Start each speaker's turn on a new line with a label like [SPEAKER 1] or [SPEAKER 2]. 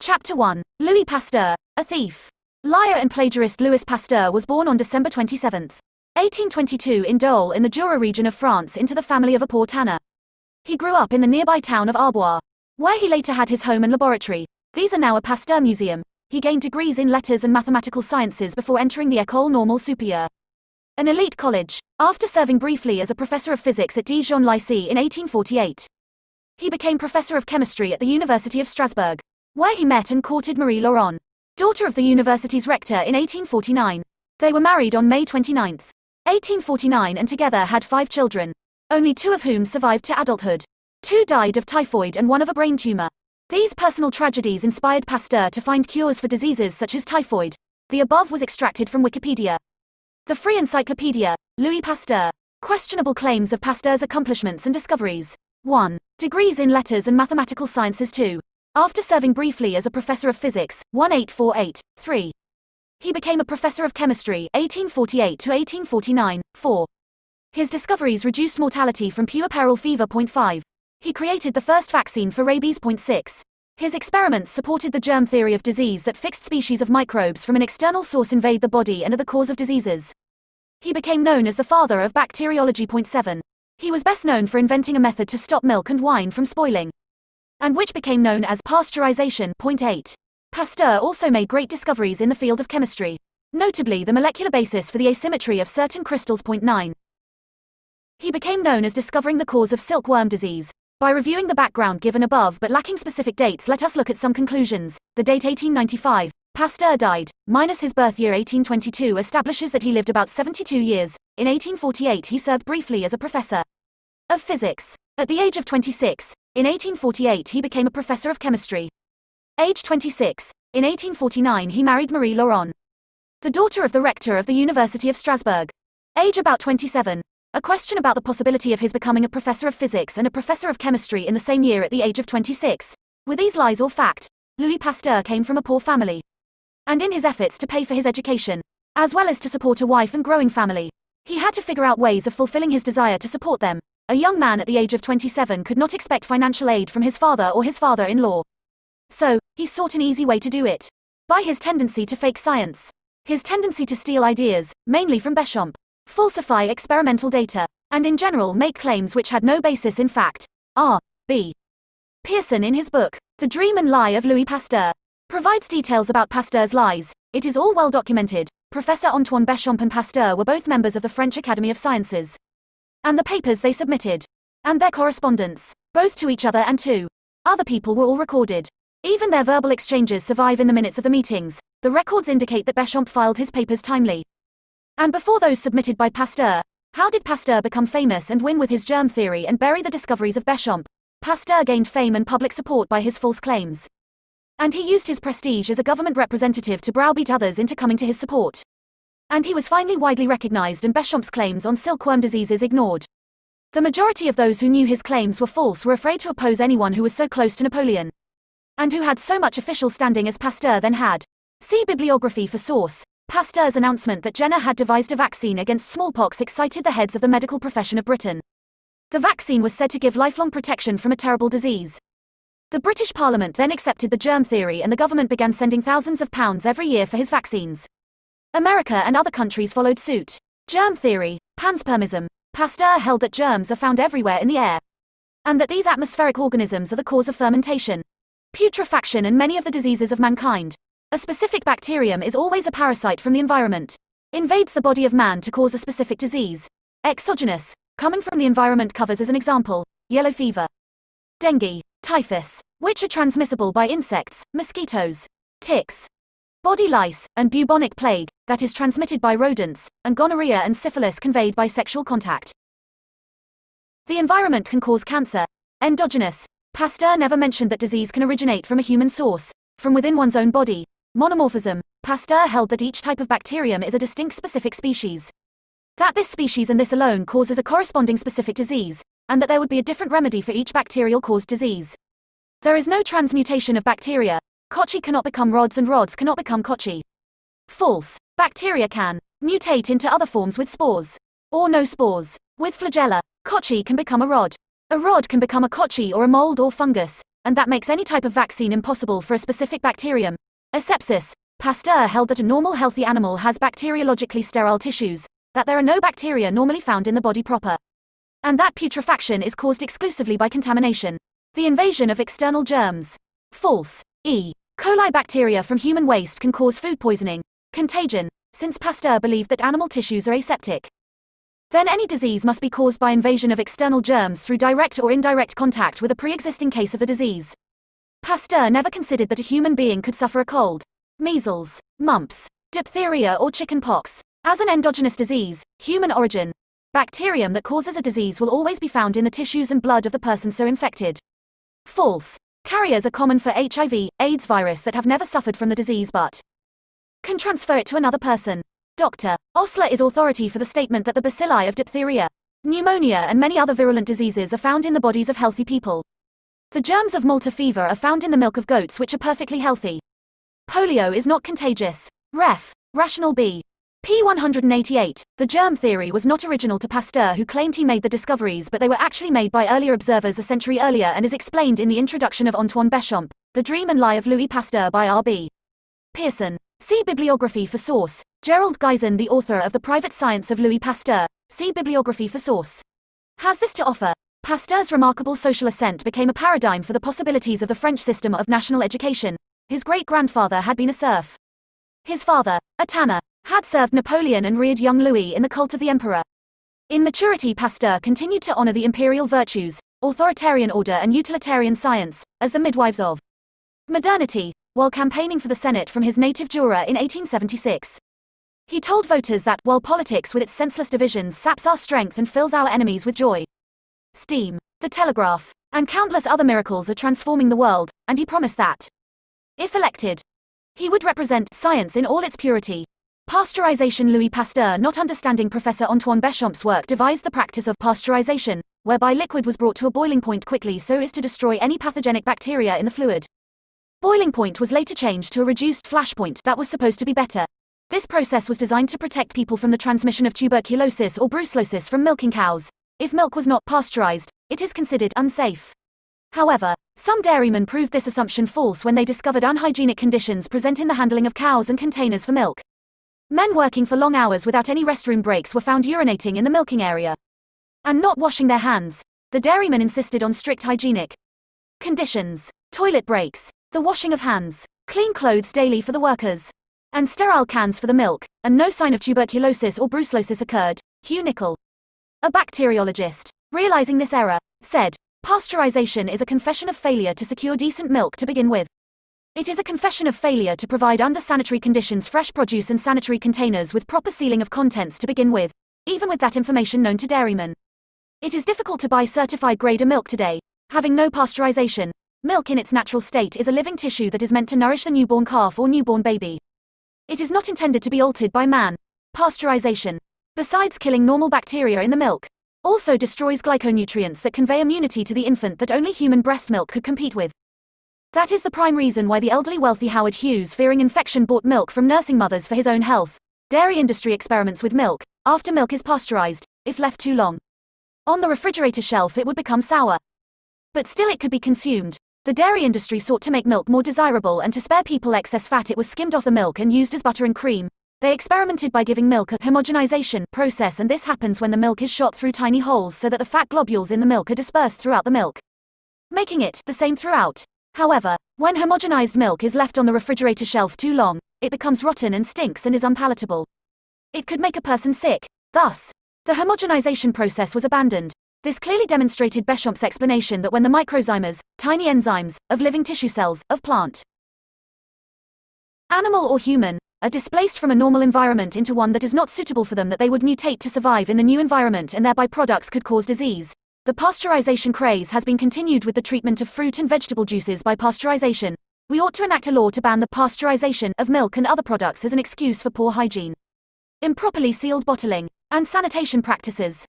[SPEAKER 1] Chapter 1. Louis Pasteur, a thief. Liar and plagiarist Louis Pasteur was born on December 27, 1822 in Dole in the Jura region of France into the family of a poor tanner. He grew up in the nearby town of Arbois, where he later had his home and laboratory. These are now a Pasteur museum. He gained degrees in letters and mathematical sciences before entering the École Normale Supérieure, an elite college, after serving briefly as a professor of physics at Dijon Lycée in 1848. He became professor of chemistry at the University of Strasbourg, where he met and courted Marie Laurent, daughter of the university's rector, in 1849. They were married on May 29, 1849 and together had 5 children, only 2 of whom survived to adulthood. 2 died of typhoid and 1 of a brain tumor. These personal tragedies inspired Pasteur to find cures for diseases such as typhoid. The above was extracted from Wikipedia. The Free Encyclopedia, Louis Pasteur. Questionable claims of Pasteur's accomplishments and discoveries. 1. Degrees in letters and mathematical sciences. 2. After serving briefly as a professor of physics, 1848, 3. He became a professor of chemistry, 1848 to 1849, 4. His discoveries reduced mortality from puerperal fever. 5. He created the first vaccine for rabies. 6. His experiments supported the germ theory of disease that fixed species of microbes from an external source invade the body and are the cause of diseases. He became known as the father of bacteriology. 7. He was best known for inventing a method to stop milk and wine from spoiling, and which became known as pasteurization. 8. Pasteur also made great discoveries in the field of chemistry, notably the molecular basis for the asymmetry of certain crystals. 9. He became known as discovering the cause of silkworm disease. By reviewing the background given above but lacking specific dates, let us look at some conclusions. The date 1895, Pasteur died, minus his birth year 1822, establishes that he lived about 72 years. In 1848 he served briefly as a professor of physics. At the age of 26, in 1848 he became a professor of chemistry. Age 26, in 1849 he married Marie Laurent, the daughter of the rector of the University of Strasbourg. Age about 27. A question about the possibility of his becoming a professor of physics and a professor of chemistry in the same year at the age of 26. Were these lies or fact? Louis Pasteur came from a poor family, and in his efforts to pay for his education, as well as to support a wife and growing family, he had to figure out ways of fulfilling his desire to support them. A young man at the age of 27 could not expect financial aid from his father or his father-in-law. So, he sought an easy way to do it. By his tendency to fake science, his tendency to steal ideas, mainly from Béchamp, falsify experimental data, and in general make claims which had no basis in fact. R. B. Pearson, in his book, The Dream and Lie of Louis Pasteur, provides details about Pasteur's lies. It is all well documented. Professor Antoine Béchamp and Pasteur were both members of the French Academy of Sciences, and the papers they submitted, and their correspondence, both to each other and to other people, were all recorded. Even their verbal exchanges survive in the minutes of the meetings. The records indicate that Béchamp filed his papers timely, and before those submitted by Pasteur. How did Pasteur become famous and win with his germ theory and bury the discoveries of Béchamp? Pasteur gained fame and public support by his false claims, and he used his prestige as a government representative to browbeat others into coming to his support. And he was finally widely recognized and Béchamp's claims on silkworm diseases ignored. The majority of those who knew his claims were false were afraid to oppose anyone who was so close to Napoleon, and who had so much official standing as Pasteur then had. See bibliography for source. Pasteur's announcement that Jenner had devised a vaccine against smallpox excited the heads of the medical profession of Britain. The vaccine was said to give lifelong protection from a terrible disease. The British Parliament then accepted the germ theory and the government began sending thousands of pounds every year for his vaccines. America and other countries followed suit. Germ theory, panspermism. Pasteur held that germs are found everywhere in the air, and that these atmospheric organisms are the cause of fermentation, putrefaction and many of the diseases of mankind. A specific bacterium is always a parasite from the environment, invades the body of man to cause a specific disease. Exogenous, coming from the environment, covers as an example, yellow fever, dengue, typhus, which are transmissible by insects, mosquitoes, ticks, body lice, and bubonic plague, that is transmitted by rodents, and gonorrhea and syphilis conveyed by sexual contact. The environment can cause cancer. Endogenous. Pasteur never mentioned that disease can originate from a human source, from within one's own body. Monomorphism. Pasteur held that each type of bacterium is a distinct specific species, that this species and this alone causes a corresponding specific disease, and that there would be a different remedy for each bacterial-caused disease. There is no transmutation of bacteria. Kochi cannot become rods and rods cannot become kochi. False. Bacteria can mutate into other forms with spores, or no spores. With flagella, kochi can become a rod. A rod can become a kochi or a mold or fungus. and that makes any type of vaccine impossible for a specific bacterium. Asepsis. Pasteur held that a normal healthy animal has bacteriologically sterile tissues, that there are no bacteria normally found in the body proper, and that putrefaction is caused exclusively by contamination. The invasion of external germs. False. E. coli bacteria from human waste can cause food poisoning. Contagion. Since Pasteur believed that animal tissues are aseptic, then any disease must be caused by invasion of external germs through direct or indirect contact with a pre-existing case of the disease. Pasteur never considered that a human being could suffer a cold, measles, mumps, diphtheria or chickenpox as an endogenous disease, human origin. Bacterium that causes a disease will always be found in the tissues and blood of the person so infected. False. Carriers are common for HIV, AIDS virus that have never suffered from the disease but can transfer it to another person. Dr. Osler is authority for the statement that the bacilli of diphtheria, pneumonia and many other virulent diseases are found in the bodies of healthy people. The germs of Malta fever are found in the milk of goats which are perfectly healthy. Polio is not contagious. Ref. Rational B. P. 188. The germ theory was not original to Pasteur, who claimed he made the discoveries, but they were actually made by earlier observers a century earlier and is explained in the introduction of Antoine Béchamp, The Dream and Lie of Louis Pasteur by R.B. Pearson. See bibliography for source. Gerald Geisen, the author of The Private Science of Louis Pasteur. See bibliography for source. Has this to offer. Pasteur's remarkable social ascent became a paradigm for the possibilities of the French system of national education. His great-grandfather had been a serf. His father, a tanner, had served Napoleon and reared young Louis in the cult of the emperor. In maturity, Pasteur continued to honor the imperial virtues, authoritarian order and utilitarian science, as the midwives of modernity, while campaigning for the Senate from his native Jura in 1876. He told voters that, while politics with its senseless divisions saps our strength and fills our enemies with joy, steam, the telegraph, and countless other miracles are transforming the world, and he promised that, if elected, he would represent science in all its purity. Pasteurization. Louis Pasteur, not understanding Professor Antoine Béchamp's work, devised the practice of pasteurization, whereby liquid was brought to a boiling point quickly so as to destroy any pathogenic bacteria in the fluid. Boiling point was later changed to a reduced flash point that was supposed to be better. This process was designed to protect people from the transmission of tuberculosis or brucellosis from milking cows. If milk was not pasteurized, it is considered unsafe. However, some dairymen proved this assumption false when they discovered unhygienic conditions present in the handling of cows and containers for milk. Men working for long hours without any restroom breaks were found urinating in the milking area and not washing their hands. The dairymen insisted on strict hygienic conditions, toilet breaks, the washing of hands, clean clothes daily for the workers, and sterile cans for the milk, and no sign of tuberculosis or brucellosis occurred. Hugh Nicol, a bacteriologist, realizing this error, said, "Pasteurization is a confession of failure to secure decent milk to begin with. It is a confession of failure to provide under sanitary conditions fresh produce and sanitary containers with proper sealing of contents to begin with, even with that information known to dairymen. It is difficult to buy certified grade A milk today, having no pasteurization. Milk in its natural state is a living tissue that is meant to nourish the newborn calf or newborn baby. It is not intended to be altered by man. Pasteurization, besides killing normal bacteria in the milk, also destroys glyconutrients that convey immunity to the infant that only human breast milk could compete with. That is the prime reason why the elderly wealthy Howard Hughes, fearing infection, bought milk from nursing mothers for his own health. Dairy industry experiments with milk. After milk is pasteurized, if left too long on the refrigerator shelf, it would become sour. But still it could be consumed. The dairy industry sought to make milk more desirable, and to spare people excess fat, it was skimmed off the milk and used as butter and cream. They experimented by giving milk a homogenization process, and this happens when the milk is shot through tiny holes so that the fat globules in the milk are dispersed throughout the milk, making it the same throughout. However, when homogenized milk is left on the refrigerator shelf too long, it becomes rotten and stinks and is unpalatable. It could make a person sick. Thus, the homogenization process was abandoned. This clearly demonstrated Béchamp's explanation that when the microzymas, tiny enzymes, of living tissue cells, of plant, animal or human, are displaced from a normal environment into one that is not suitable for them, that they would mutate to survive in the new environment and thereby products could cause disease. The pasteurization craze has been continued with the treatment of fruit and vegetable juices by pasteurization. We ought to enact a law to ban the pasteurization of milk and other products as an excuse for poor hygiene, improperly sealed bottling, and sanitation practices.